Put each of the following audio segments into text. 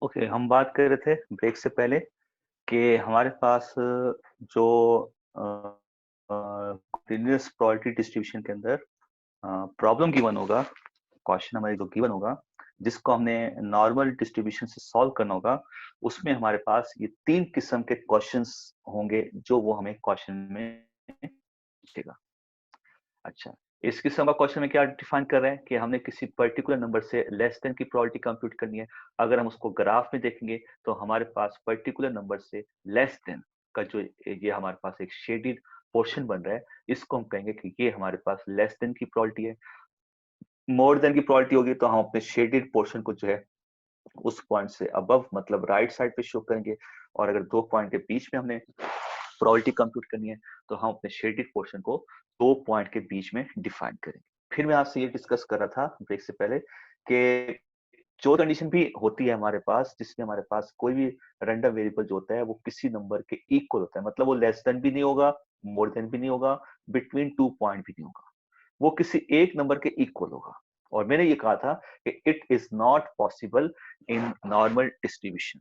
Okay, हम बात कर रहे थे ब्रेक से पहले कि हमारे पास जो कंटीन्यूअस प्रोबेबिलिटी डिस्ट्रीब्यूशन के अंदर प्रॉब्लम गिवन होगा, क्वेश्चन हमारे जो गिवन होगा, जिसको हमने नॉर्मल डिस्ट्रीब्यूशन से सॉल्व करना होगा, उसमें हमारे पास ये 3 किस्म के क्वेश्चंस होंगे जो वो हमें क्वेश्चन में पूछेगा। अच्छा, इस किस्म का क्वेश्चन में क्या डिफाइन कर रहे हैं कि हमने किसी पर्टिकुलर नंबर से लेस देन की प्रोबेबिलिटी कंप्यूट करनी है। अगर हम उसको ग्राफ में देखेंगे तो हमारे पास पर्टिकुलर नंबर से लेस देन का जो ये हमारे पास एक शेडेड पोर्शन बन रहा है, इसको हम कहेंगे कि ये हमारे पास लेस देन की प्रोबेबिलिटी है। मोर देन की प्रोबेबिलिटी होगी तो हम अपने शेडेड पोर्शन को जो है उस पॉइंट से अबव मतलब राइट साइड पे शो करेंगे, और अगर दो पॉइंट के बीच में हमने प्रोबेबिलिटी कंप्यूट करनी है तो हम अपने शेडेड पोर्शन को दो पॉइंट के बीच में डिफाइन करेंगे। फिर मैं आपसे ये डिस्कस कर रहा था ब्रेक से पहले कि जो कंडीशन भी होती है हमारे पास, जिसमें हमारे पास कोई भी रैंडम वेरिएबल जो होता है वो किसी नंबर के इक्वल होता है, मतलब वो लेस देन भी नहीं होगा, मोर देन भी नहीं होगा, बिटवीन 2 पॉइंट भी नहीं होगा, वो किसी एक नंबर के इक्वल होगा। और मैंने ये कहा था कि it is not possible in normal distribution.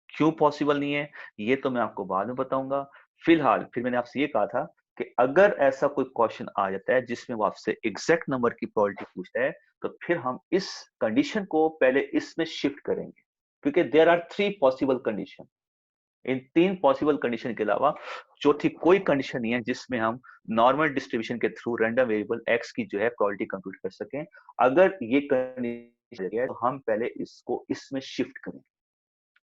क्यों पॉसिबल नहीं है ये तो मैं आपको बाद में बताऊंगा। फिलहाल फिर मैंने आपसे ये कहा था कि अगर ऐसा कोई क्वेश्चन आ जाता है जिसमें वो आपसे एग्जैक्ट नंबर की प्रोबेबिलिटी पूछता है, तो फिर हम इस कंडीशन को पहले इसमें शिफ्ट करेंगे, क्योंकि देयर आर 3 पॉसिबल कंडीशन। इन 3 पॉसिबल कंडीशन के अलावा चौथी कोई कंडीशन नहीं है जिसमें हम नॉर्मल डिस्ट्रीब्यूशन के थ्रू रैंडम वेरिएबल एक्स की जो है प्रोबेबिलिटी कंप्यूट कर सकें। अगर ये कंडीशन है तो हम पहले इसको इसमें शिफ्ट करेंगे,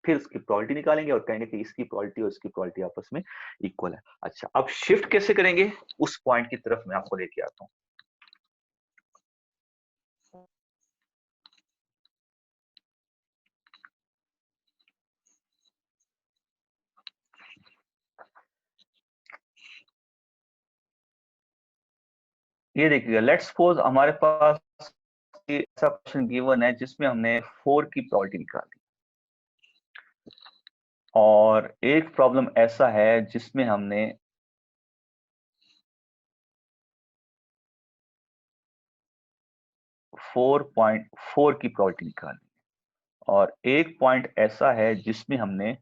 फिर उसकी प्रोबेबिलिटी निकालेंगे और कहेंगे कि इसकी प्रोबेबिलिटी और इसकी प्रोबेबिलिटी आपस में इक्वल है। अच्छा, अब शिफ्ट कैसे करेंगे उस पॉइंट की तरफ मैं आपको लेके आता हूं। ये देखिएगा, लेट्स सपोज हमारे पास ऐसा क्वेश्चन गिवन है जिसमें हमने 4 की प्रोबेबिलिटी निकाली, और एक प्रॉब्लम ऐसा है जिसमें हमने 4.4 की प्रोबेबिलिटी निकाली, और एक पॉइंट ऐसा है जिसमें हमने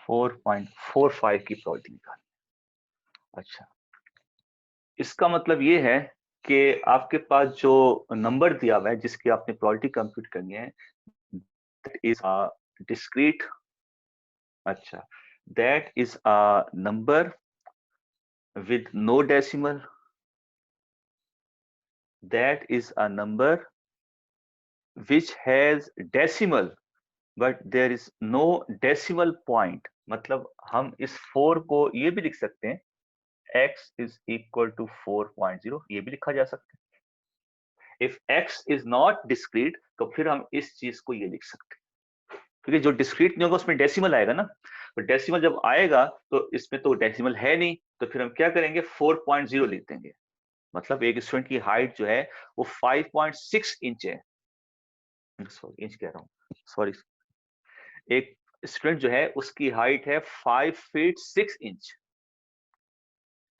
4.45 की प्रोबेबिलिटी निकाली। अच्छा, इसका मतलब ये है कि आपके पास जो नंबर दिया हुआ है जिसकी आपने प्रोबेबिलिटी कंप्यूट करनी है, दैट इज अ डिस्क्रीट। अच्छा, that is a number with no decimal, that is a number which has decimal but there is no decimal point. मतलब हम इस 4 को ये भी लिख सकते हैं, x is equal to 4.0, ये भी लिखा जा सकता है। If x is not discrete तो फिर हम इस चीज को ये लिख सकते हैं, क्योंकि जो डिस्क्रीट नहीं होगा उसमें डेसिमल आएगा ना, तो डेसिमल जब आएगा तो इसमें तो डेसिमल है नहीं, तो फिर हम क्या करेंगे, 4.0 लिख देंगे। मतलब एक स्टूडेंट की हाइट जो है वो 5.6 इंच है, सॉरी इंच कह रहा हूँ, सॉरी, एक स्टूडेंट जो है उसकी हाइट है 5 फीट 6 इंच,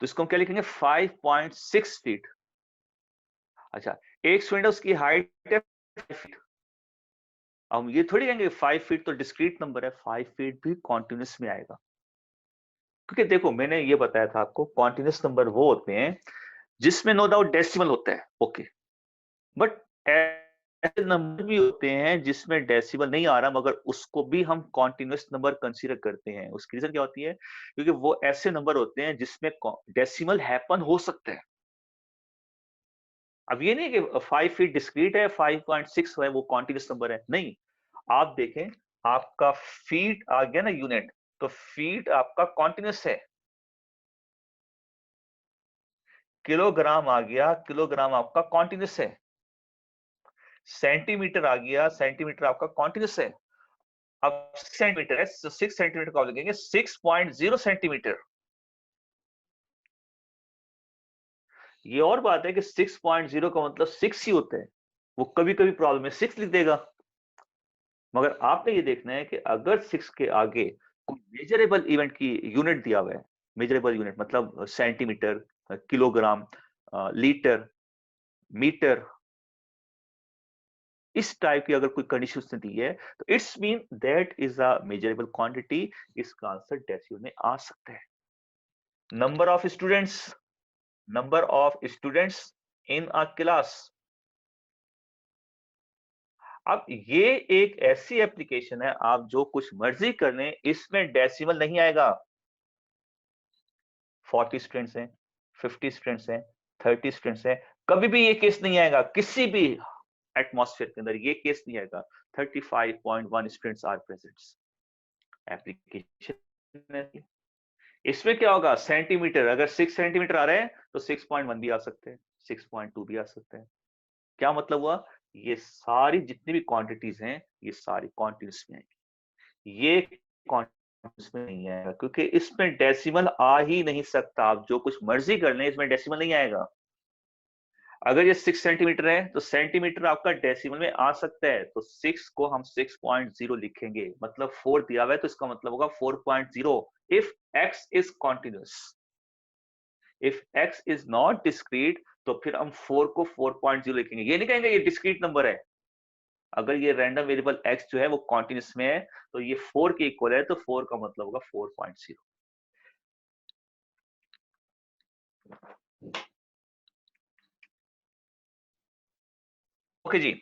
तो इसको हम क्या लिखेंगे, 5.6 फीट। अच्छा, एक स्टूडेंट है उसकी हाइट है 5 फीट, अब ये थोड़ी कहेंगे 5 फीट तो डिस्क्रीट नंबर है, 5 फीट भी कॉन्टिन्यूस में आएगा। क्योंकि देखो मैंने ये बताया था आपको, कॉन्टिन्यूस नंबर वो होते हैं जिसमें नो डाउट डेसिमल होता है, ओके, बट ऐसे नंबर भी होते हैं जिसमें डेसिमल नहीं आ रहा मगर उसको भी हम कॉन्टिन्यूस नंबर कंसीडर करते हैं। उसकी रीजन क्या होती है, क्योंकि वो ऐसे नंबर होते हैं जिसमें डेसिमल हैपन हो सकता है। अब ये नहीं कि 5 फीट डिस्क्रीट है, 5.6 है वो कॉन्टिन्यूस नंबर है, नहीं। आप देखें, आपका फीट आ गया ना यूनिट, तो फीट आपका कॉन्टिन्यूस है। किलोग्राम आ गया, किलोग्राम आपका कॉन्टिन्यूस है। सेंटीमीटर आ गया, सेंटीमीटर आपका कॉन्टिन्यूस है। अब सेंटीमीटर है तो 6 सेंटीमीटर को आप लिखेंगे 6.0 सेंटीमीटर। ये और बात है कि 6.0 का मतलब 6 ही होता है, वो कभी कभी प्रॉब्लम में 6 लिख देगा, मगर आपने ये देखना है कि अगर 6 के आगे कोई मेजरेबल इवेंट की यूनिट दिया हुआ है, मेजरेबल यूनिट मतलब सेंटीमीटर, किलोग्राम, लीटर, मीटर, इस टाइप की अगर कोई कंडीशन उसने दी है तो it's mean that is a measurable quantity. इसका आंसर डेसिमल में आ सकता है। Number of students, number of students in a class. अब ये एक ऐसी एप्लीकेशन है, आप जो कुछ मर्जी कर लें, इसमें डेसिमल नहीं आएगा। 40 स्टूडेंट्स हैं, 50 स्टूडेंट्स हैं, 30 स्टूडेंट्स हैं, कभी भी ये केस नहीं आएगा। किसी भी एटमॉस्फेयर के अंदर ये केस नहीं आएगा। 35.1 स्टूडेंट्स आर प्रेजेंट। एप्लीकेशन इसमें क्या होगा, सेंटीमीटर, अगर 6 सेंटीमीटर आ रहे हैं तो 6.1 भी आ सकते हैं, 6.2 भी आ सकते हैं। क्या मतलब हुआ, ये सारी जितनी भी क्वांटिटीज हैं ये सारी क्वांटिटीज में आएगी, ये क्वांटिटीज में नहीं आएगा, क्योंकि इसमें डेसिमल आ ही नहीं सकता। आप जो कुछ मर्जी कर लें, इसमें डेसिमल नहीं आएगा। अगर ये 6 सेंटीमीटर है तो सेंटीमीटर आपका डेसिमल में आ सकता है, तो 6 को हम 6.0 लिखेंगे, मतलब 4 दिया हुआ है तो इसका मतलब होगा 4.0 if x is continuous. If x is not discrete तो फिर हम 4 को 4.0 लिखेंगे, ये नहीं कहेंगे ये डिस्क्रीट नंबर है। अगर ये रैंडम वेरिएबल x जो है वो कॉन्टिन्यूस में है तो ये 4 के इक्वल है, तो 4 का मतलब होगा 4.0। ओके जी,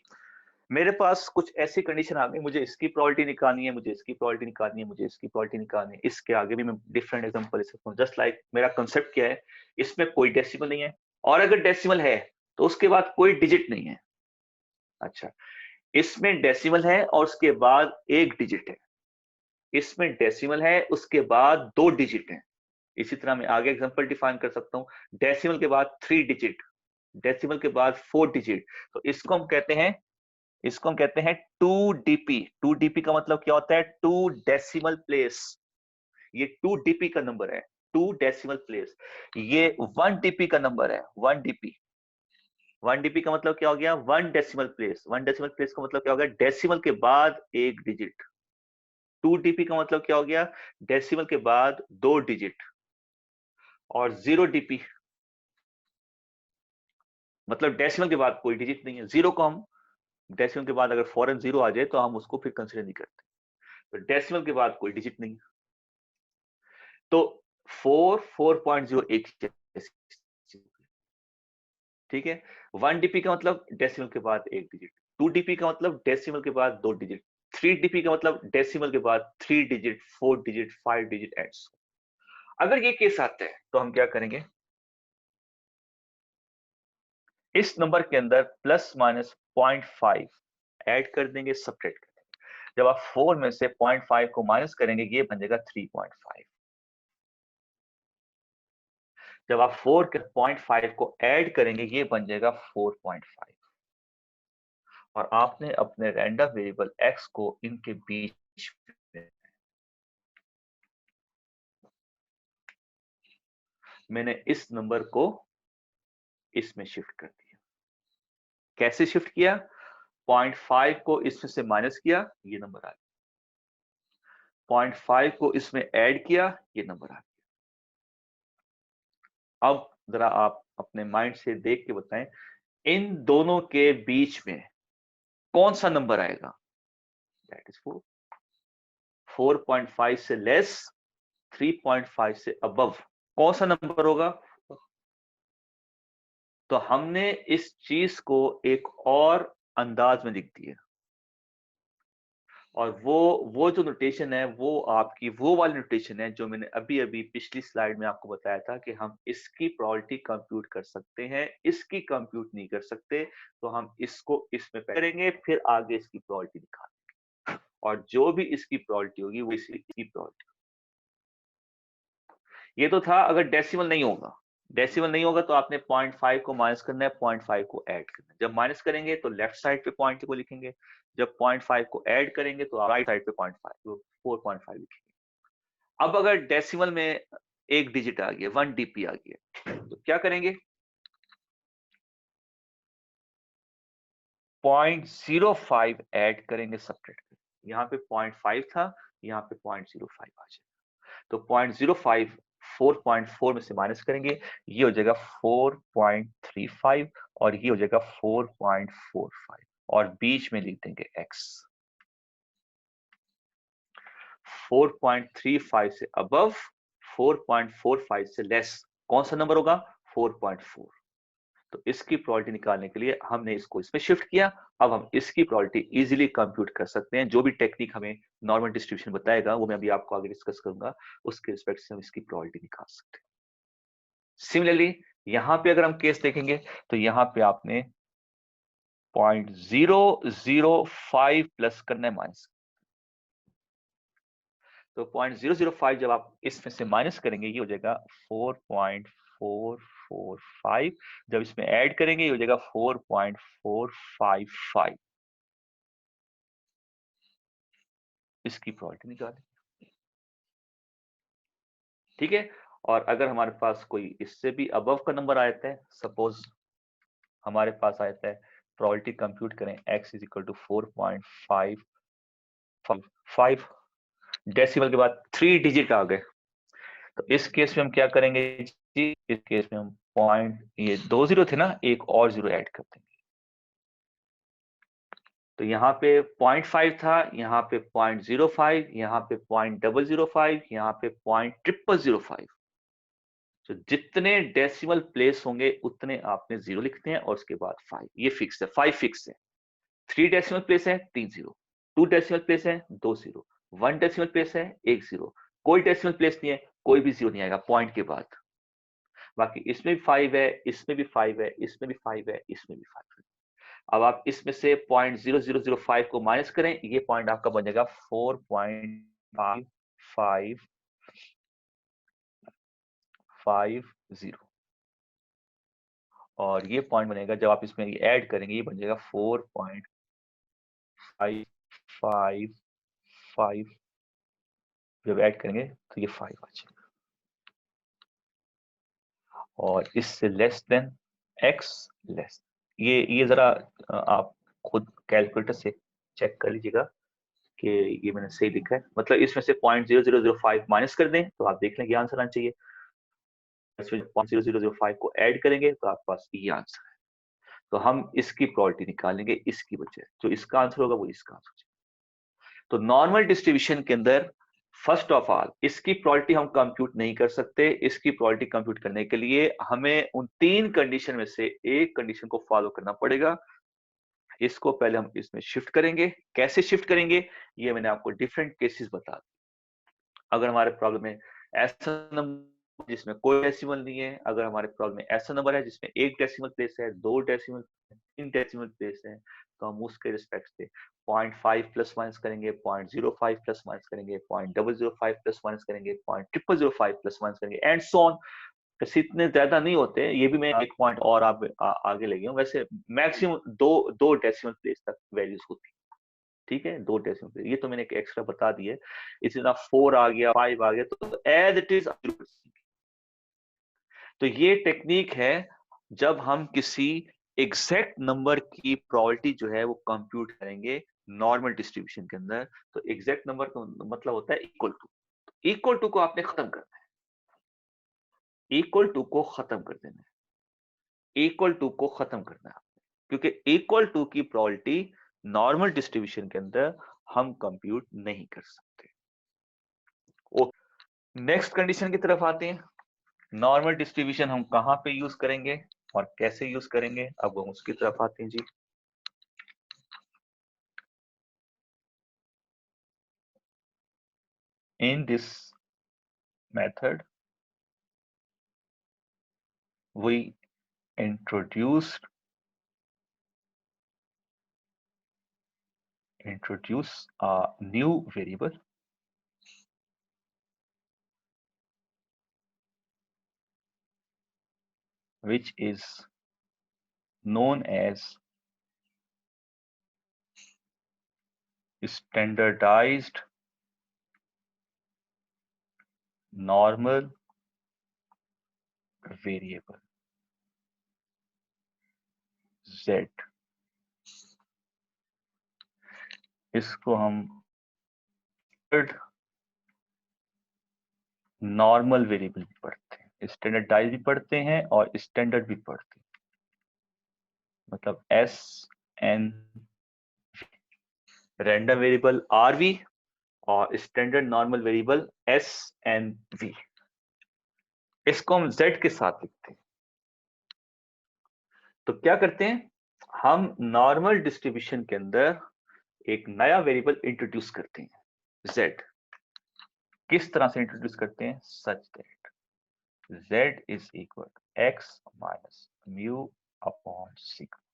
मेरे पास कुछ ऐसी कंडीशन आ गई, मुझे इसकी प्रोबेबिलिटी निकालनी है, मुझे इसकी प्रोबेबिलिटी निकालनी है, मुझे इसकी प्रोबेबिलिटी निकालनी है। इसके आगे भी मैं डिफरेंट एग्जांपल ले सकता हूँ। जस्ट लाइक मेरा कंसेप्ट क्या है, इसमें कोई डेसिमल नहीं है, और अगर डेसिमल है तो उसके बाद कोई डिजिट नहीं है। अच्छा, इसमें डेसिमल है और उसके बाद एक डिजिट है, इसमें डेसिमल है उसके बाद दो डिजिट है। इसी तरह मैं आगे एग्जांपल डिफाइन कर सकता हूँ, डेसिमल के बाद 3 डिजिट, डेसिमल के बाद 4 डिजिट। तो इसको हम कहते हैं 2dp। 2dp का मतलब क्या होता है, 2 डेसिमल प्लेस। ये 2dp का नंबर है, 2 डेसिमल प्लेस। ये 1dp का नंबर है, 1dp। 1dp का मतलब क्या हो गया, 1 डेसिमल प्लेस। 1 डेसिमल प्लेस का मतलब क्या हो गया, डेसिमल के बाद एक डिजिट। 2dp का मतलब क्या हो गया, डेसिमल के बाद दो डिजिट। और 0dp मतलब डेसिमल के बाद कोई डिजिट नहीं है। जीरो को हम, डेसिमल के बाद अगर फॉरन जीरो आ जाए तो हम उसको फिर कंसिडर नहीं करते। तो डेसिमल के बाद कोई डिजिट नहीं है। तो 4.0 एक जैसी, ठीक है। 1dp का मतलब डेसिमल के बाद एक डिजिट, 2dp का मतलब डेसिमल के बाद दो डिजिट, 3dp का मतलब डेसिमल के बाद 3 डिजिट, 4 डिजिट, 5 डिजिट एंड। अगर ये केस आता है तो हम क्या करेंगे, इस नंबर के अंदर प्लस माइनस 0.5 ऐड कर देंगे, सब्ट्रैक्ट कर देंगे। जब आप 4 में से 0.5 को माइनस करेंगे ये बन जाएगा 3.5। जब आप 4 के 0.5 को ऐड करेंगे ये बन जाएगा 4.5। और आपने अपने रैंडम वेरिएबल x को इनके बीच में, मैंने इस नंबर को इसमें शिफ्ट कर दिया। कैसे शिफ्ट किया, 0.5 को इसमें से माइनस किया, ये नंबर आ गया। 0.5 को इसमें ऐड किया, ये नंबर आ गया। अब जरा आप अपने माइंड से देख के बताएं, इन दोनों के बीच में कौन सा नंबर आएगा, दैट इज 4। 4.5 से लेस, 3.5 से अबव, कौन सा नंबर होगा। तो हमने इस चीज को एक और अंदाज में लिख दिया, और वो जो नोटेशन है वो आपकी वो वाली नोटेशन है जो मैंने अभी अभी पिछली स्लाइड में आपको बताया था कि हम इसकी प्रोबेबिलिटी कंप्यूट कर सकते हैं, इसकी कंप्यूट नहीं कर सकते। तो हम इसको इसमें करेंगे, फिर आगे इसकी प्रोबेबिलिटी दिखाएंगे, और जो भी इसकी प्रोबेबिलिटी होगी वो इसकी प्रोबेबिलिटी। ये तो था अगर डेसिमल नहीं होगा। डेसिमल नहीं होगा तो आपने 0.5 को माइनस करना है, 0.5 को ऐड करना है। जब माइनस करेंगे तो लेफ्ट साइड पे पॉइंट को लिखेंगे, जब 0.5 को ऐड करेंगे तो राइट साइड पे 0.5 तो 4.5 लिखेंगे। अब अगर डेसिमल में एक डिजिट आ गया, 1dp आ गया, तो क्या करेंगे, 0.05 ऐड करेंगे, सब्ट्रैक्ट करेंगे। यहाँ पे 0.5 था, यहाँ पे 0.05 आ जाएगा। तो 0.05 4.4 में से माइनस करेंगे, ये हो जाएगा 4.35 और ये हो जाएगा 4.45 और बीच में लिख देंगे x। 4.35 से अबव, 4.45 से लेस कौन सा नंबर होगा? 4.4। तो इसकी प्रोबेबिलिटी निकालने के लिए हमने इसको इसमें शिफ्ट किया। अब हम इसकी प्रोबेबिलिटी इजीली कंप्यूट कर सकते हैं। जो भी टेक्निक हमें नॉर्मल डिस्ट्रीब्यूशन बताएगा वो मैं अभी आपको आगे डिस्कस करूंगा, उसके रिस्पेक्ट से हम इसकी प्रोबेबिलिटी निकाल सकते हैं। सिमिलरली यहां पे अगर हम केस देखेंगे तो यहां पे आपने 0.005 प्लस करना है माइनस। तो 0.005 जब आप इसमें से माइनस करेंगे ये हो जाएगा 4.445। जब इसमें ऐड करेंगे ये हो जाएगा 4.455। इसकी प्रोबेबिलिटी निकालें, ठीक है। और अगर हमारे पास कोई इससे भी अबव का नंबर आता है, सपोज हमारे पास आता है, प्रोबेबिलिटी कंप्यूट करें x is equal to 4.555, decimal के बाद 3 डिजिट आ गए, तो इस केस में हम क्या करेंगे जी? इस केस में हम पॉइंट, ये 2 जीरो थे ना, एक और जीरो ऐड कर देंगे। तो यहाँ पे 0.5 था, यहाँ पे 0.05, यहाँ पे 0.005, यहाँ पे 0.0005। तो जितने डेसिमल प्लेस होंगे उतने आपने जीरो लिखते हैं और उसके बाद 5। ये फिक्स है, 5 फिक्स है। 3 डेसिमल प्लेस है 3 जीरो, 2 डेसिमल प्लेस है 2 जीरो, 1 डेसिमल प्लेस है 1 जीरो, कोई डेसिमल प्लेस नहीं है, कोई भी जीरो नहीं आएगा पॉइंट के बाद। बाकी इसमें भी 5 है, इसमें भी 5 है, इसमें भी 5 है, इसमें भी 5 है। अब आप इसमें से 0.0005 को माइनस करें, ये पॉइंट आपका बन जाएगा 4.5550 और ये पॉइंट बनेगा जब आप इसमें ऐड करेंगे ये बन जाएगा 4.555। जब ऐड करेंगे तो ये 5 आ जाएगा और इससे लेस देन x लेस। ये जरा आप खुद कैलकुलेटर से चेक कर लीजिएगा कि ये मैंने सही लिखा है। मतलब इसमें से 0.0005 माइनस कर दें तो आप देख लेंगे आंसर आना चाहिए। इसमें 0.0005 को ऐड करेंगे तो आपके पास ये आंसर है। तो हम इसकी प्रोबेबिलिटी निकालेंगे इसकी वजह, जो इसका आंसर होगा वो इसका आंसर। तो नॉर्मल डिस्ट्रीब्यूशन के अंदर फर्स्ट ऑफ ऑल इसकी प्रोबेबिलिटी हम कंप्यूट नहीं कर सकते। इसकी प्रोबेबिलिटी कंप्यूट करने के लिए हमें उन 3 कंडीशन में से एक कंडीशन को फॉलो करना पड़ेगा। इसको पहले हम इसमें शिफ्ट करेंगे। कैसे शिफ्ट करेंगे ये मैंने आपको डिफरेंट केसेस बता दिए। अगर हमारे प्रॉब्लम में ऐसा नंबर जिसमें कोई डेसिमल नहीं है, अगर हमारे प्रॉब्लम में ऐसा नंबर है जिसमें एक डेसिमल प्लेस है, 2 डेसिमल, 3 डेसिमल प्लेस है, तो हम उसके रिस्पेक्ट से 0.5 प्लस माइनस करेंगे, 0.05 प्लस माइनस करेंगे, 0.005 प्लस माइनस करेंगे, 0.005 प्लस माइनस करेंगे एंड सो ऑन। वैसे इतने ज्यादा नहीं होते, ये भी मैं एक पॉइंट और आगे ले गया हूँ। वैसे मैक्सिमम दो डेसिमल प्लेस तक वैल्यूज होती है, ठीक है, 2 डेसिमल प्लेस। ये तो मैंने एक एक्स्ट्रा बता दिया है। इसी तरह 4 आ गया, 5 आ गया, तो एज इट इज। तो ये टेक्निक है जब हम किसी एग्जैक्ट नंबर की प्रोबेबिलिटी जो है वो कंप्यूट करेंगे नॉर्मल डिस्ट्रीब्यूशन के अंदर। तो एग्जैक्ट नंबर का मतलब होता है इक्वल टू। इक्वल टू को आपने खत्म करना है, इक्वल टू को खत्म कर देना है, इक्वल टू को खत्म करना है आपने, क्योंकि इक्वल टू की प्रोबेबिलिटी नॉर्मल डिस्ट्रीब्यूशन के अंदर हम कंप्यूट नहीं कर सकते। नेक्स्ट कंडीशन की तरफ आते हैं। नॉर्मल डिस्ट्रीब्यूशन हम कहां पे यूज करेंगे और कैसे यूज करेंगे, अब हम उसकी तरफ आते हैं जी। In this method, we introduce a new variable which is known as standardized normal variable z। इसको हम नॉर्मल वेरिएबल भी पढ़ते हैं, स्टैंडर्डाइज भी पढ़ते हैं और स्टैंडर्ड भी पढ़ते हैं। मतलब S N, random variable R V और standard normal variable S N V. इसको हम जेड के साथ लिखते हैं। तो क्या करते हैं, हम नॉर्मल डिस्ट्रीब्यूशन के अंदर एक नया वेरिएबल इंट्रोड्यूस करते हैं जेड। किस तरह से इंट्रोड्यूस करते हैं, such that z is equal x minus mu upon sigma.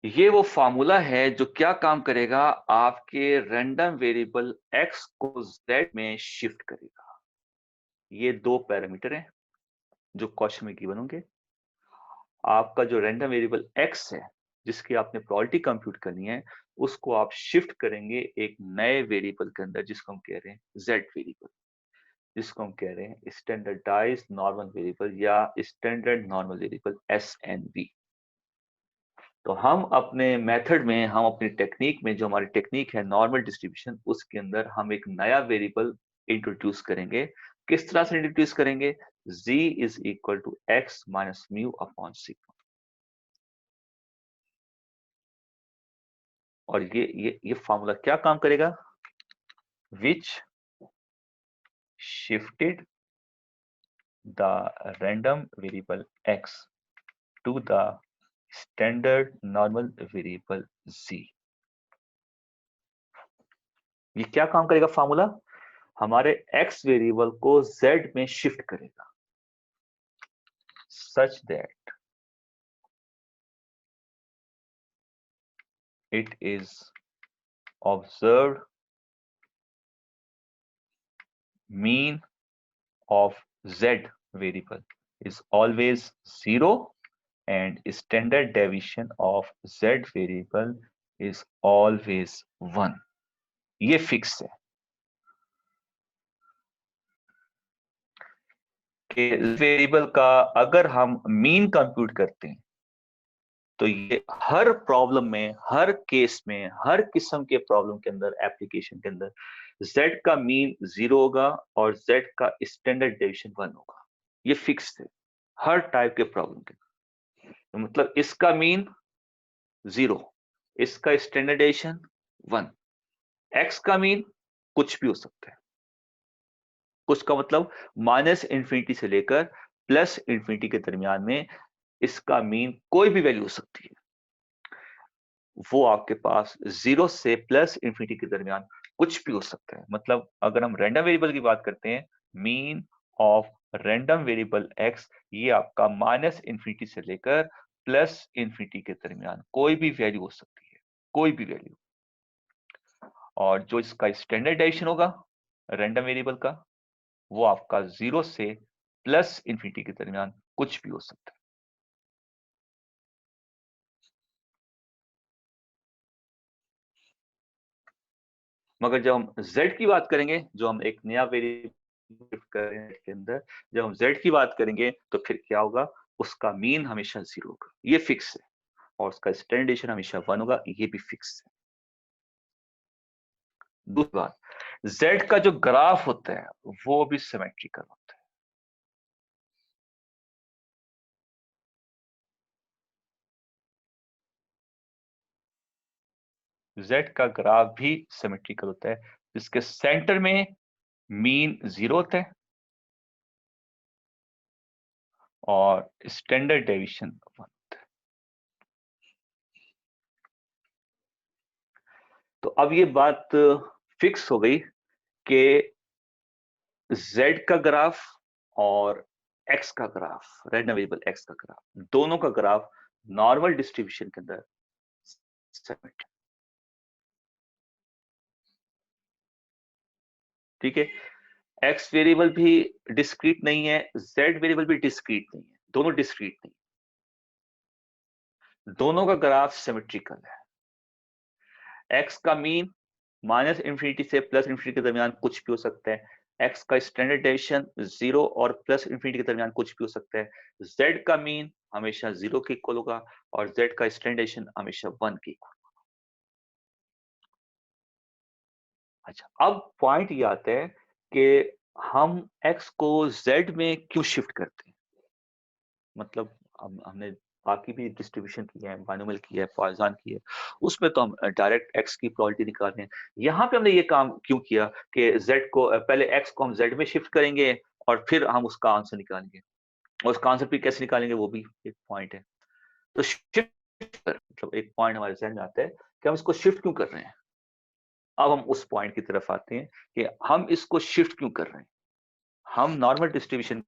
ये वो फॉर्मूला है जो क्या काम करेगा, आपके रैंडम वेरिएबल x को z में शिफ्ट करेगा। ये दो पैरामीटर हैं जो क्वेश्चन में गिवन होंगे। आपका जो रैंडम वेरिएबल x है जिसकी आपने प्रोबेबिलिटी कंप्यूट करनी है, उसको आप शिफ्ट करेंगे एक नए वेरिएबल के अंदर जिसको हम कह रहे हैं z वेरिएबल, जिसको हम कह रहे हैं स्टैंडर्डाइज नॉर्मल वेरिएबल या स्टैंडर्ड नॉर्मल वेरिएबल SNV। तो हम अपने मेथड में, हम अपनी टेक्निक में, जो हमारी टेक्निक है नॉर्मल डिस्ट्रीब्यूशन, उसके अंदर हम एक नया वेरिएबल इंट्रोड्यूस करेंगे। किस तरह से इंट्रोड्यूस करेंगे, z is equal to x minus mu upon sigma. और ये फॉर्मूला क्या काम करेगा, विच shifted the random variable x to the standard normal variable z। ये क्या काम करेगा फॉर्मूला, हमारे x वेरिएबल को z में शिफ्ट करेगा such that it is observed mean of z variable is always 0 and standard deviation of z variable is always 1। ये fix है कि वेरिएबल का अगर हम मीन कंप्यूट करते हैं तो ये हर प्रॉब्लम में, हर केस में, हर किस्म के प्रॉब्लम के अंदर, एप्लीकेशन के अंदर z का मीन 0 होगा और z का स्टैंडर्ड डेविएशन 1 होगा। ये फिक्स है हर टाइप के प्रॉब्लम के। तो मतलब इसका मीन 0, इसका स्टैंडर्ड डेविएशन 1, x का मीन कुछ भी हो सकता है। कुछ का मतलब माइनस इंफिनिटी से लेकर प्लस इंफिनिटी के दरमियान में इसका मीन कोई भी वैल्यू हो सकती है। वो आपके पास 0 से प्लस इंफिनिटी के दरमियान कुछ भी हो सकता है। मतलब अगर हम रैंडम वेरिएबल की बात करते हैं, mean of random variable x, ये आपका माइनस इंफिनिटी से लेकर प्लस इंफिनिटी के दरमियान कोई भी वैल्यू हो सकती है, कोई भी वैल्यू। और जो इसका स्टैंडर्ड डेविएशन होगा रैंडम वेरिएबल का, वो आपका 0 से प्लस इंफिनिटी के दरमियान कुछ भी हो सकता है। मगर जब हम z की बात करेंगे, जो हम एक नया वेरिएबल करेंगे के अंदर, जब हम z की बात करेंगे तो फिर क्या होगा, उसका मीन हमेशा 0 होगा, ये फिक्स है। और उसका स्टैंडर्ड डेविएशन हमेशा 1 होगा, ये भी फिक्स है। दूसरी बात, z का जो ग्राफ होता है वो भी सिमेट्रिकल होता है। z का ग्राफ भी सिमेट्रिकल होता है, जिसके सेंटर में मीन 0 होता है और स्टैंडर्ड डेविएशन 1 होता है। तो अब ये बात फिक्स हो गई कि z का ग्राफ और x का ग्राफ, रैंडम वेरिएबल x का ग्राफ, दोनों का ग्राफ नॉर्मल डिस्ट्रीब्यूशन के अंदर सिमेट्रिक। ठीक है, x वेरिएबल भी डिस्क्रीट नहीं है, z वेरिएबल भी डिस्क्रीट नहीं है, दोनों डिस्क्रीट नहीं, दोनों का ग्राफ सिमेट्रिकल है। x का मीन माइनस इंफिनिटी से प्लस इंफिनिटी के दरमियान कुछ भी हो सकता है, x का स्टैंडर्ड डेविएशन 0 और प्लस इंफिनिटी के दरमियान कुछ भी हो सकता है, z का मीन हमेशा 0 के इक्वल होगा और z का स्टैंडर्ड डेविएशन हमेशा 1 के इक्वल। अच्छा, अब पॉइंट ये आता है कि हम x को z में क्यों शिफ्ट करते हैं? मतलब हमने बाकी भी डिस्ट्रीब्यूशन किया है, बाइनोमियल किया है, पॉइसन की है, उसमें तो हम डायरेक्ट x की प्रोबेबिलिटी निकाल रहे हैं। यहाँ पे हमने ये काम क्यों किया कि z को पहले x को हम z में शिफ्ट करेंगे और फिर हम उसका आंसर निकालेंगे और उसका आंसर फिर कैसे निकालेंगे वो भी एक पॉइंट है। तो शिफ्ट मतलब एक पॉइंट हमारे ज़हन में आता है कि हम इसको शिफ्ट क्यों कर रहे हैं? अब हम उस पॉइंट की तरफ आते हैं कि हम इसको शिफ्ट क्यों कर रहे हैं? हम नॉर्मल डिस्ट्रीब्यूशन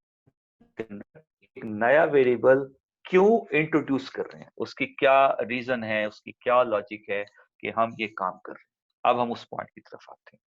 के अंदर एक नया वेरिएबल क्यों इंट्रोड्यूस कर रहे हैं? उसकी क्या रीज़न है, उसकी क्या लॉजिक है कि हम ये काम कर रहे हैं? अब हम उस पॉइंट की तरफ आते हैं।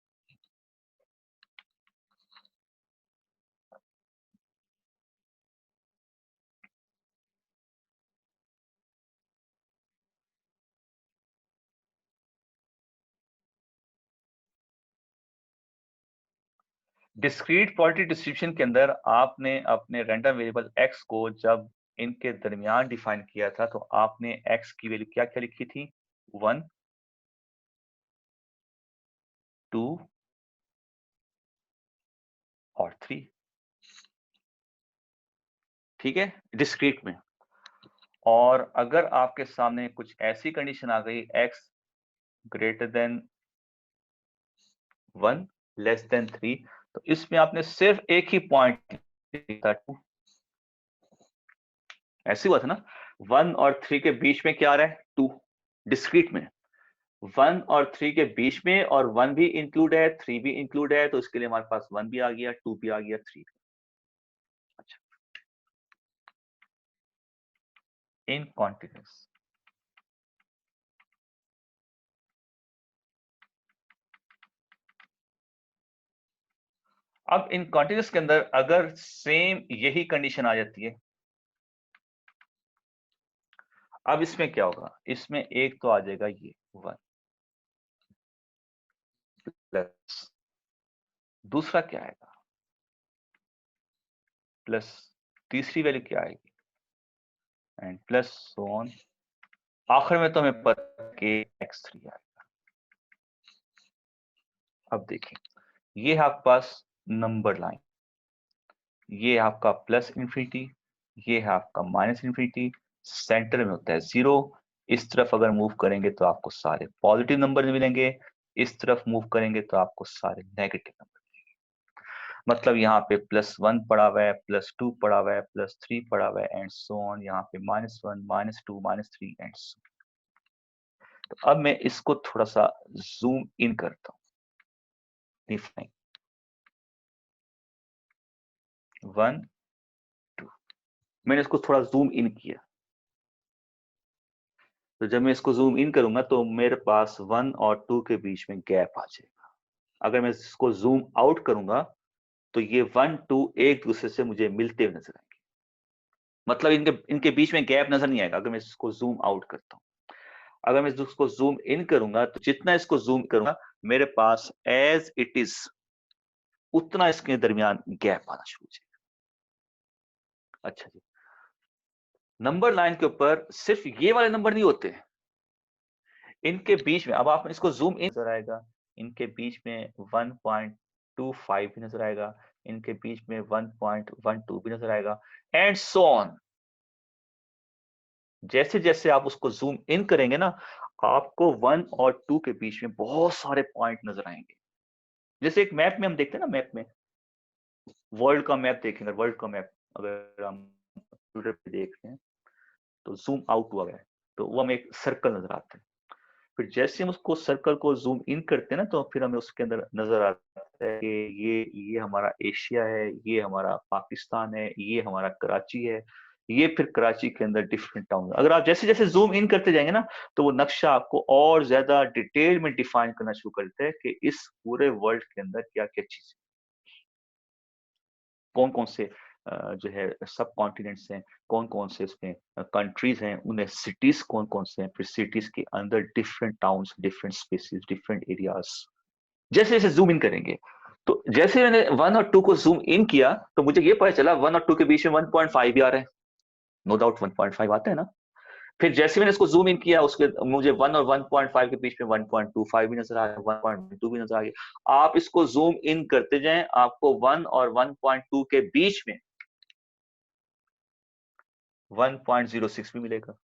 डिस्क्रीट प्रोबेबिलिटी डिस्ट्रीब्यूशन के अंदर आपने अपने रैंडम वेरिएबल x को जब इनके दरमियान डिफाइन किया था तो आपने x की वैल्यू क्या-क्या लिखी थी? 1 2 और 3 ठीक है? डिस्क्रीट में। और अगर आपके सामने कुछ ऐसी कंडीशन आ गई x greater than 1 less than 3 तो इसमें आपने सिर्फ एक ही पॉइंट लिखा 2 ऐसे हुआ था ना 1 और 3 के बीच में क्या आ रहा है 2 डिस्क्रीट में 1 और 3 के बीच में और 1 भी इंक्लूड है 3 भी इंक्लूड है तो इसके लिए हमारे पास 1 भी आ गया 2 भी आ गया 3 अच्छा इन कॉन्टिन्यूस अब इन कॉन्टिन्यूस के अंदर अगर सेम यही कंडीशन आ जाती है अब इसमें क्या होगा इसमें एक तो आ जाएगा ये 1 प्लस दूसरा क्या आएगा प्लस तीसरी वैल्यू क्या आएगी एंड प्लस सो ऑन आखिर में तो हमें पता है कि x3 आएगा। अब देखिए ये है आपके पास नंबर लाइन ये आपका प्लस इंफिनिटी ये है आपका माइनस इंफिनिटी सेंटर में होता है 0 इस तरफ अगर मूव करेंगे तो आपको सारे पॉजिटिव नंबर मिलेंगे इस तरफ मूव करेंगे तो आपको सारे नेगेटिव नंबर मतलब यहाँ पे +1 पड़ा हुआ है +2 पड़ा हुआ है +3 पड़ा हुआ है एंड सो ऑन यहाँ पे -1 -2 -3 एंड सो तो अब मैं इसको थोड़ा सा जूम इन करता हूँ डिफाइन 1 2 मैंने इसको थोड़ा जूम इन किया तो जब मैं इसको जूम इन करूंगा तो मेरे पास 1 और 2 के बीच में गैप आ जाएगा अगर मैं इसको जूम आउट करूंगा तो ये 1 2 एक दूसरे से मुझे मिलते हुए नजर आएंगे मतलब इनके इनके बीच में गैप नजर नहीं आएगा अगर मैं इसको जूम आउट करता हूँ अगर मैं इसको जूम इन करूंगा तो जितना इसको जूम करूंगा मेरे पास एज इट इज उतना इसके दरमियान गैप आना शुरू हो जाएगा अच्छा जी नंबर लाइन के ऊपर सिर्फ ये वाले नंबर नहीं होते इनके बीच में अब आप इसको जूम इन नजर आएगा इनके बीच में 1.25 भी नजर आएगा इनके बीच में 1.12 भी नजर आएगा एंड सो ऑन जैसे जैसे आप उसको जूम इन करेंगे ना आपको 1 और 2 के बीच में बहुत सारे पॉइंट नजर आएंगे जैसे एक मैप में हम देखते हैं ना मैप में वर्ल्ड का मैप देखेंगे वर्ल्ड का मैप अगर हम कंप्यूटर पे देख रहे हैं तो जूम आउट हुआ है तो वो हमें एक सर्कल नजर आता है फिर जैसे हम उसको सर्कल को जूम इन करते हैं ना तो फिर हमें उसके अंदर नजर आता है कि ये हमारा एशिया है ये हमारा पाकिस्तान है ये हमारा कराची है ये फिर कराची के अंदर डिफरेंट टाउन अगर आप जैसे जैसे जूम इन करते जाएंगे ना तो वो नक्शा आपको और ज्यादा डिटेल में डिफाइन करना शुरू करता है कि इस पूरे वर्ल्ड के अंदर क्या क्या चीजें कौन कौन से जो है सब कॉन्टिनेंट्स हैं कौन कौन से इसमें कंट्रीज हैं उन्हें सिटीज कौन कौन से हैं फिर सिटीज के अंदर different towns different spaces different areas जैसे जैसे जूम इन करेंगे तो जैसे मैंने 1 और 2 को जूम इन किया तो मुझे ये पता चला 1 और 2 के बीच में 1.5 भी आ रहा है, नो डाउट 1.5 आता है ना। फिर जैसे मैंने इसको जूम इन किया उसके मुझे 1 और 1.5 के बीच में 1.25 भी नजर आ गया, 1.2 भी नजर आ गया। आप इसको जूम इन करते जाएं, आपको 1 और 1.2 के बीच में 1.06 भी मिलेगा,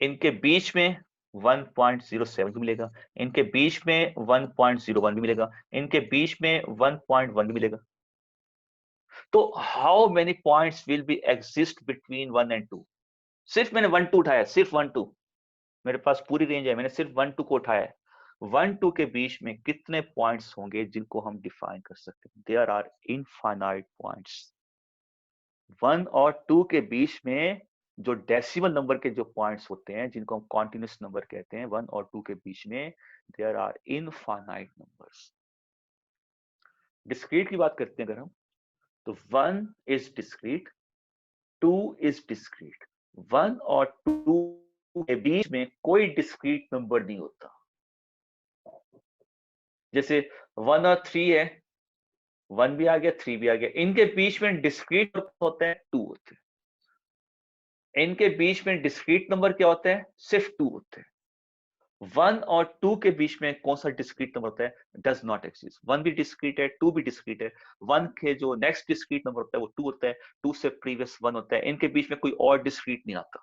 इनके बीच में 1.07 भी मिलेगा, इनके बीच में 1.01 भी मिलेगा, इनके बीच में 1.1 भी मिलेगा। तो how many points will be exist between 1 and 2? सिर्फ मैंने 1 2 उठाया, सिर्फ 1 2, मेरे पास पूरी रेंज है, मैंने सिर्फ 1 2 को उठाया है। 1 2 के बीच में कितने पॉइंट्स होंगे जिनको हम डिफाइन कर सकते हैं? There are infinite points. 1 और 2 के बीच में जो डेसिमल नंबर के जो पॉइंट्स होते हैं जिनको हम कॉन्टिन्यूस नंबर कहते हैं, 1 और 2 के बीच में there are infinite numbers. Discrete की बात करते हैं अगर हम, तो 1 इज डिस्क्रीट, 2 इज डिस्क्रीट। 1 और 2 के बीच में कोई डिस्क्रीट नंबर नहीं होता। जैसे 1 और 3 है, 1 भी आ गया 3 भी आ गया, इनके बीच में डिस्क्रीट होते हैं 2 होते हैं। इनके बीच में डिस्क्रीट नंबर क्या होता है? सिर्फ 2 होते हैं। 1 और 2 के बीच में कौन सा डिस्क्रीट नंबर होता है? Does not exist. 1 भी डिस्क्रीट है, 2 भी डिस्क्रीट है। 1 के जो नेक्स्ट डिस्क्रीट नंबर होता है वो 2 होता है, 2 से प्रीवियस 1 होता है, इनके बीच में कोई और डिस्क्रीट नहीं आता।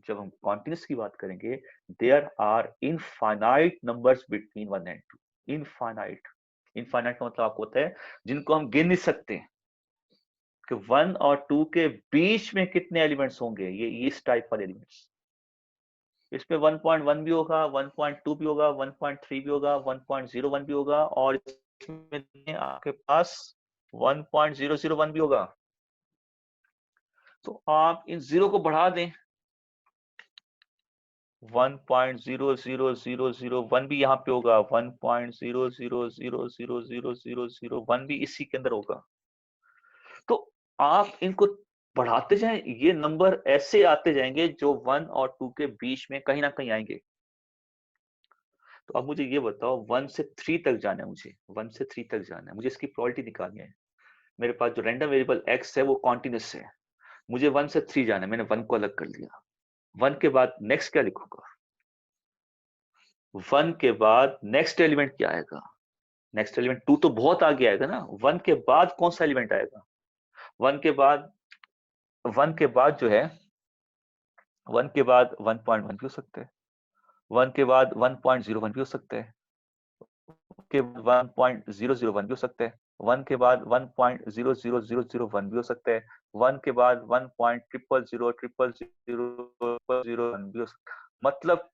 जब हम कॉन्टिन्यूस की बात करेंगे, there are infinite numbers between 1 and 2। Infinite, infinite का मतलब आपको होता है जिनको हम गिन नहीं सकते कि 1 और 2 के बीच में कितने एलिमेंट्स होंगे, ये इस टाइप वाले एलिमेंट्स। इसमें 1.1 भी होगा, 1.2 भी होगा, 1.3 भी होगा, 1.01 भी होगा, और इसमें आपके पास 1.001 भी होगा। तो आप इन जीरो को बढ़ा दें, 1.00001 भी यहाँ पे होगा, 1.000000001 भी इसी के अंदर होगा। तो आप इनको बढ़ाते जाएं, ये नंबर ऐसे आते जाएंगे जो 1 और 2 के बीच में कहीं ना कहीं आएंगे। तो अब मुझे ये बताओ, 1 से 3 तक जाना है, मुझे 1 से 3 तक जाना है, मुझे इसकी प्रोबेबिलिटी निकालनी है। मेरे पास जो रैंडम वेरिएबल x है वो कॉन्टिन्यूस है, मुझे 1 से 3 जाना है, मैंने 1 को अलग कर लिया। 1 के बाद नेक्स्ट क्या लिखूंगा? 1 के बाद नेक्स्ट एलिमेंट क्या आएगा? नेक्स्ट एलिमेंट 2 तो बहुत आगे आएगा ना। 1 के बाद कौन सा एलिमेंट आएगा? 1 के बाद, 1 के बाद जो है, 1 के बाद 1.1 भी हो सकता है, 1 के बाद 1.01 भी हो सकता है, के 1.001 भी हो सकता है, 1 के बाद 1.00001 भी हो सकता है, 1 के बाद 1.000000001 भी हो सकता है। मतलब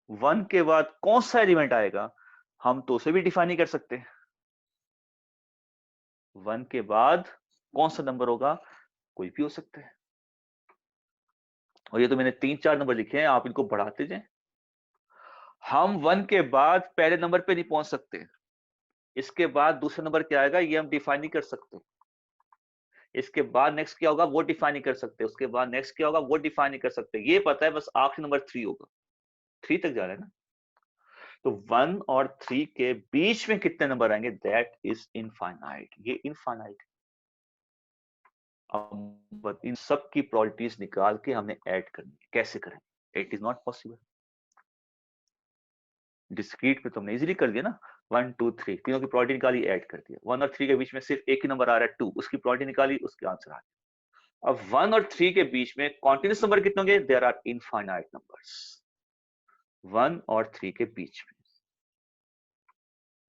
1 के बाद कौन सा एलिमेंट आएगा हम तो उसे भी डिफाइन नहीं कर सकते। 1 के बाद कौन सा नंबर होगा, कोई भी हो सकता है। और ये तो मैंने 3-4 नंबर लिखे हैं, आप इनको बढ़ाते जाएं। हम 1 के बाद पहले नंबर पे नहीं पहुंच सकते, इसके बाद दूसरा नंबर क्या आएगा ये हम डिफाइन नहीं कर सकते, इसके बाद नेक्स्ट क्या होगा वो डिफाइन नहीं कर सकते, उसके बाद नेक्स्ट क्या होगा वो डिफाइन नहीं कर सकते। ये पता है बस आखिरी नंबर 3 होगा, 3 तक जा रहा है ना। तो 1 और 3 के बीच में कितने नंबर आएंगे? दैट इज इनफाइनाइट, ये इनफाइनाइट। अब इन सब की प्रोबेबिलिटीज निकाल के हमने ऐड करनी है, कैसे करेंगे? It is not possible. Discrete में तो हमने इजीली कर दिया ना, 1 2 3 तीनों की प्रोबेबिलिटी निकाली, ऐड कर दिया। 1 और 3 के बीच में सिर्फ एक ही नंबर आ रहा है 2, उसकी प्रोबेबिलिटी निकाली, उसके आंसर आ गया। अब 1 और 3 के बीच में कॉन्टिन्यूस नंबर कितने होंगे? देयर आर इनफाइनाइट नंबर्स 1 और 3 के बीच में।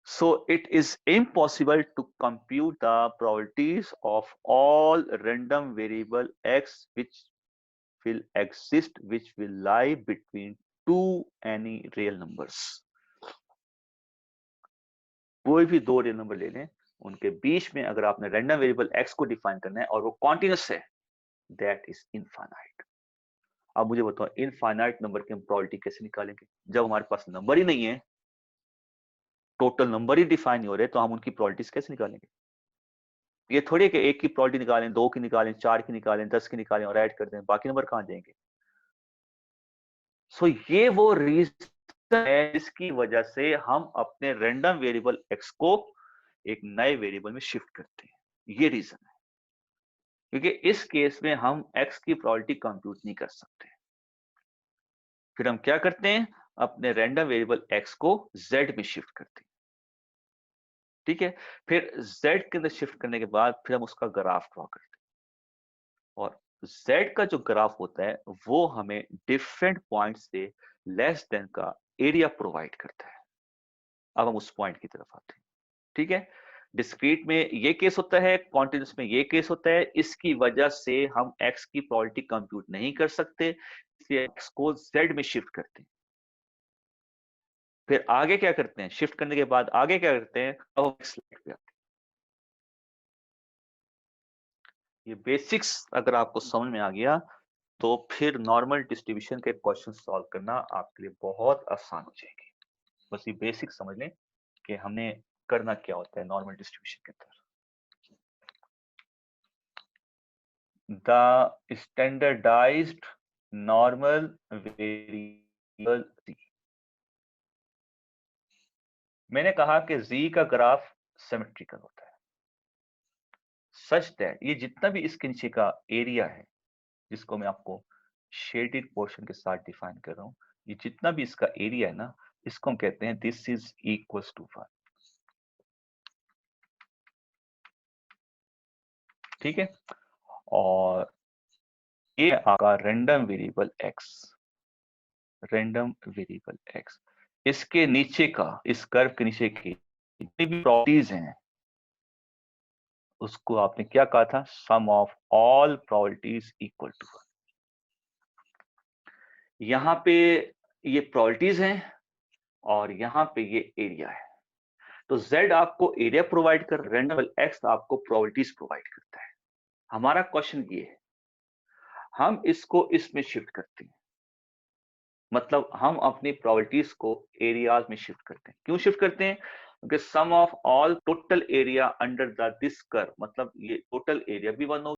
So it is impossible to compute the probabilities of all random variable x which will exist, which will lie between two any real numbers. कोई भी दो रियल नंबर ले लें, उनके बीच में अगर आपने रैंडम वेरिएबल x को डिफाइन करना है और वो कॉन्टिन्यूस है, दैट इज इनफाइनाइट। अब मुझे बताओ इनफाइनाइट नंबर की हम प्रोबेबिलिटी कैसे निकालेंगे? जब हमारे पास नंबर ही नहीं है, टोटल नंबर ही डिफाइन नहीं हो रहे, तो हम उनकी प्रोबेबिलिटीज कैसे निकालेंगे? ये थोड़ी है कि एक की प्रोबेबिलिटी निकालें, 2 की निकालें, 4 की निकालें, 10 की निकालें और ऐड कर दें, बाकी नंबर कहां जाएंगे? सो ये वो रीजन है जिसकी वजह से हम अपने रैंडम वेरिएबल x को एक नए वेरिएबल में शिफ्ट करते हैं। ये रीजन है, क्योंकि इस केस में हम x की प्रोबेबिलिटी कंप्यूट नहीं कर सकते। फिर हम क्या करते हैं, अपने रैंडम वेरिएबल x को z में शिफ्ट करते हैं। ठीक है, फिर z के अंदर शिफ्ट करने के बाद फिर हम उसका ग्राफ ड्रॉ करते हैं, और z का जो ग्राफ होता है वो हमें डिफरेंट पॉइंट से लेस देन का एरिया प्रोवाइड करता है। अब हम उस पॉइंट की तरफ आते हैं। ठीक है, डिस्क्रीट में ये केस होता है, कॉन्टिन्यूस में ये केस होता है। इसकी वजह से हम x की प्रोबेबिलिटी कंप्यूट नहीं कर सकते, इसलिए x को z में शिफ्ट करते हैं। फिर आगे क्या करते हैं, शिफ्ट करने के बाद आगे क्या करते हैं, अब हम स्लाइड पे आते हैं। ये बेसिक्स अगर आपको समझ में आ गया तो फिर नॉर्मल डिस्ट्रीब्यूशन के क्वेश्चन सॉल्व करना आपके लिए बहुत आसान हो जाएगी। बस ये बेसिक समझ लें कि हमने करना क्या होता है नॉर्मल डिस्ट्रीब्यूशन के अंदर। The standardized normal variable z, मैंने कहा कि z का ग्राफ सिमेट्रिकल होता है, सच दैट ये जितना भी इसके नीचे का एरिया है, जिसको मैं आपको शेडेड पोर्शन के साथ डिफाइन कर रहा हूं, ये जितना भी इसका एरिया है ना, इसको हम कहते हैं दिस इज इक्वल्स टू 1। ठीक है, और ये आपका random variable x, random variable x, इसके नीचे का, इस कर्व के नीचे की जितनी भी प्रॉपर्टीज हैं उसको आपने क्या कहा था, sum of all probabilities equal to 1। यहां पे ये प्रोबेबिलिटीज हैं और यहां पे ये एरिया है। तो z आपको एरिया प्रोवाइड कर, रैंडम x आपको प्रोबेबिलिटीज प्रोवाइड करता है। हमारा क्वेश्चन ये है, हम इसको इसमें शिफ्ट करते हैं, मतलब हम अपनी प्रोबेबिलिटीज को एरियाज में शिफ्ट करते हैं। क्यों शिफ्ट करते हैं, क्योंकि sum of all total area under the this curve, मतलब ये टोटल एरिया भी 1 होगा